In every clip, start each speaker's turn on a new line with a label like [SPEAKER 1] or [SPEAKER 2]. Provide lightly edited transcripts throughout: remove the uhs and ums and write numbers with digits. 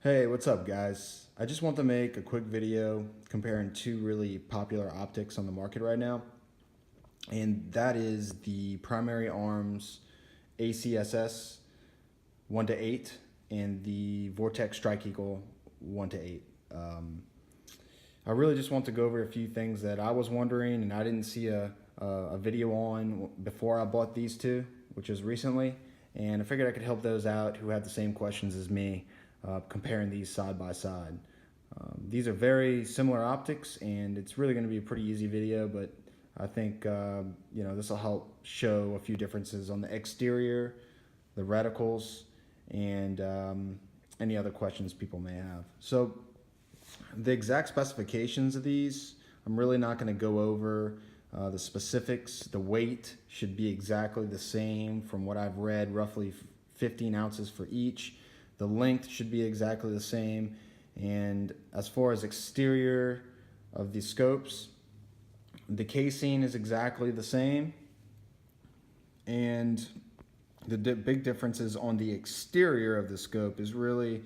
[SPEAKER 1] Hey, what's up guys? I just want to make a quick video comparing two really popular optics on the market right now. And that is the Primary Arms ACSS 1 to 8 and the Vortex Strike Eagle 1 to 8. I really just want to go over a few things that I was wondering and I didn't see a video on before I bought these two, which is recently. And I figured I could help those out who had the same questions as me, comparing these side by side. These are very similar optics, and it's really going to be a pretty easy video, but I think this will help show a few differences on the exterior, the reticles, and any other questions people may have. So the exact specifications of these, I'm really not going to go over the specifics. The weight should be exactly the same from what I've read, roughly 15 ounces for each. The length should be exactly the same. And as far as exterior of the scopes, the casing is exactly the same. And the big differences on the exterior of the scope is really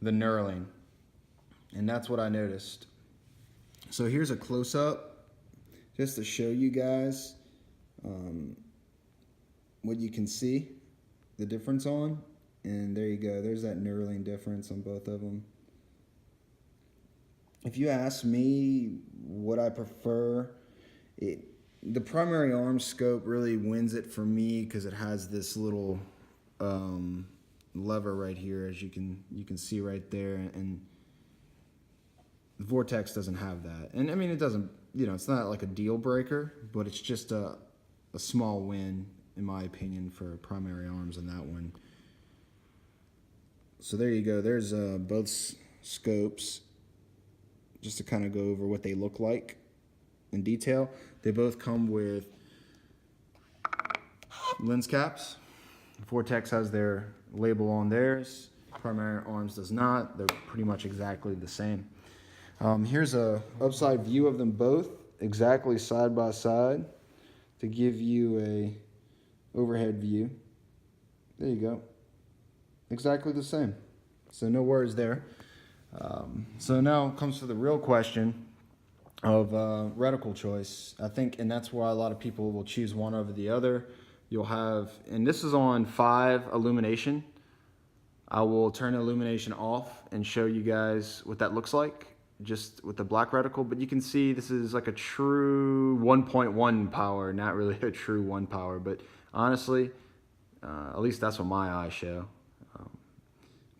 [SPEAKER 1] the knurling. And that's what I noticed. So here's a close-up just to show you guys what you can see the difference on. And there you go, there's that knurling difference on both of them. If you ask me what I prefer, the Primary Arms scope really wins it for me because it has this little lever right here, as you can see right there, and the Vortex doesn't have that. And I mean, it doesn't, it's not like a deal breaker, but it's just a small win in my opinion for Primary Arms in that one. So there you go, there's both scopes, just to kind of go over what they look like in detail. They both come with lens caps. Vortex has their label on theirs, Primary Arms does not. They're pretty much exactly the same. Here's a upside view of them both, exactly side by side, to give you a overhead view. There you go. Exactly the same. So no worries there. So now comes to the real question of reticle choice. I think, and that's why a lot of people will choose one over the other. You'll have, and this is on 5 illumination. I will turn the illumination off and show you guys what that looks like just with the black reticle, but you can see this is like a true 1.1 power, not really a true 1 power, but honestly, at least that's what my eyes show.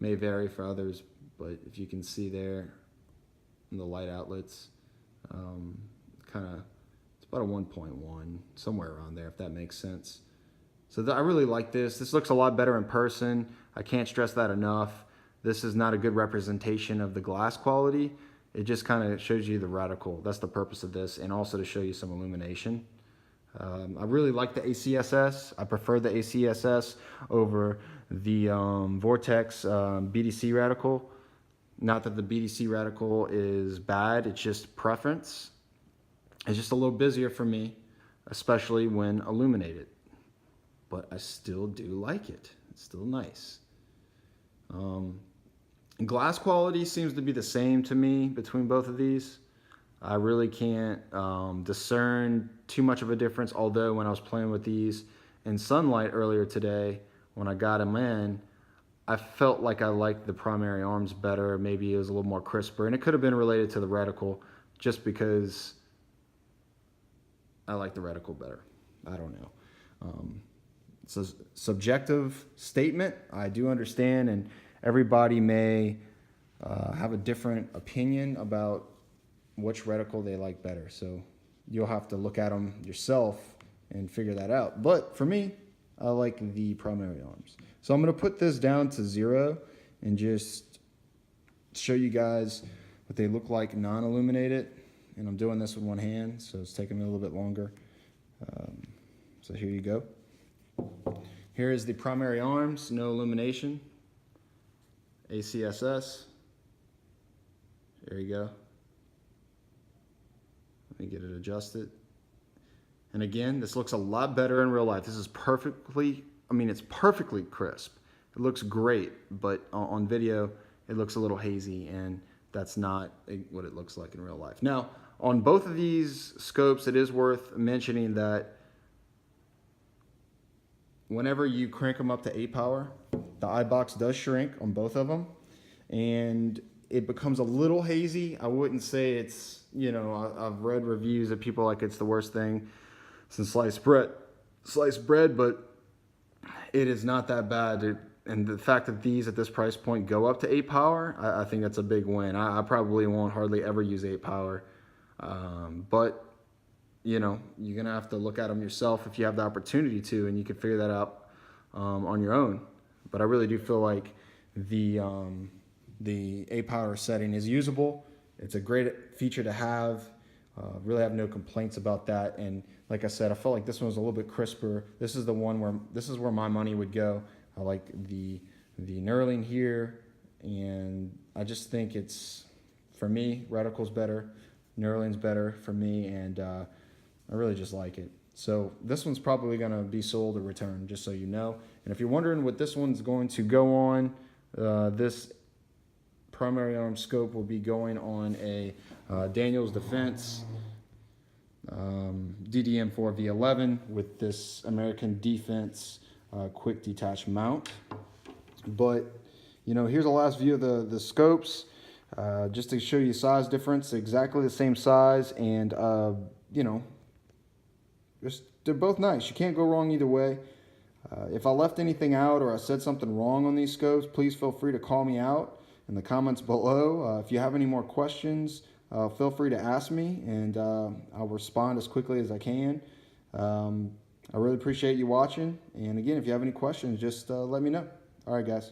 [SPEAKER 1] May vary for others, but if you can see there in the light outlets, it's about a 1.1, somewhere around there, if that makes sense. So I really like this. This looks a lot better in person. I can't stress that enough. This is not a good representation of the glass quality. It just kind of shows you the reticle. That's the purpose of this, and also to show you some illumination. I really like the ACSS. I prefer the ACSS over the Vortex BDC reticle. Not that the BDC reticle is bad, it's just preference. It's just a little busier for me, especially when illuminated. But I still do like it. It's still nice. Glass quality seems to be the same to me between both of these. I really can't discern too much of a difference, although when I was playing with these in sunlight earlier today, when I got them in, I felt like I liked the Primary Arms better. Maybe it was a little more crisper, and it could have been related to the reticle just because I like the reticle better. I don't know. It's a subjective statement. I do understand, and everybody may have a different opinion about which reticle they like better. So you'll have to look at them yourself and figure that out. But for me, I like the Primary Arms. So I'm going to put this down to 0 and just show you guys what they look like non-illuminated. And I'm doing this with one hand, so it's taking me a little bit longer. So here you go. Here is the Primary Arms, no illumination, ACSS. There you go. Let me get it adjusted. And again, this looks a lot better in real life. This is perfectly, it's perfectly crisp. It looks great, but on video, it looks a little hazy, and that's not what it looks like in real life. Now, on both of these scopes, it is worth mentioning that whenever you crank them up to 8 power, the eye box does shrink on both of them, and it becomes a little hazy. I wouldn't say it's, you know, I've read reviews that people like it's the worst thing since sliced bread, but it is not that bad. And the fact that these at this price point go up to 8 power, I think that's a big win. I probably won't hardly ever use 8 power, but you know, you're gonna have to look at them yourself if you have the opportunity to, and you can figure that out on your own. But I really do feel like the 8 power setting is usable. It's a great feature to have. Really have no complaints about that. And like I said, I felt like this one was a little bit crisper. This is the one where this is where my money would go. I like the knurling here, and I just think it's, for me, reticle's better, knurling's better for me, and I really just like it. So this one's probably going to be sold or returned, just so you know. And if you're wondering what this one's going to go on, this primary arm scope will be going on a Daniels Defense DDM4 V11 with this American Defense quick detach mount. But, you know, here's a last view of the scopes, just to show you size difference, exactly the same size, and, you know, they're both nice. You can't go wrong either way. If I left anything out or I said something wrong on these scopes, please feel free to call me out in the comments below. If you have any more questions, feel free to ask me, and I'll respond as quickly as I can. I really appreciate you watching. And again, if you have any questions, just let me know. All right, guys.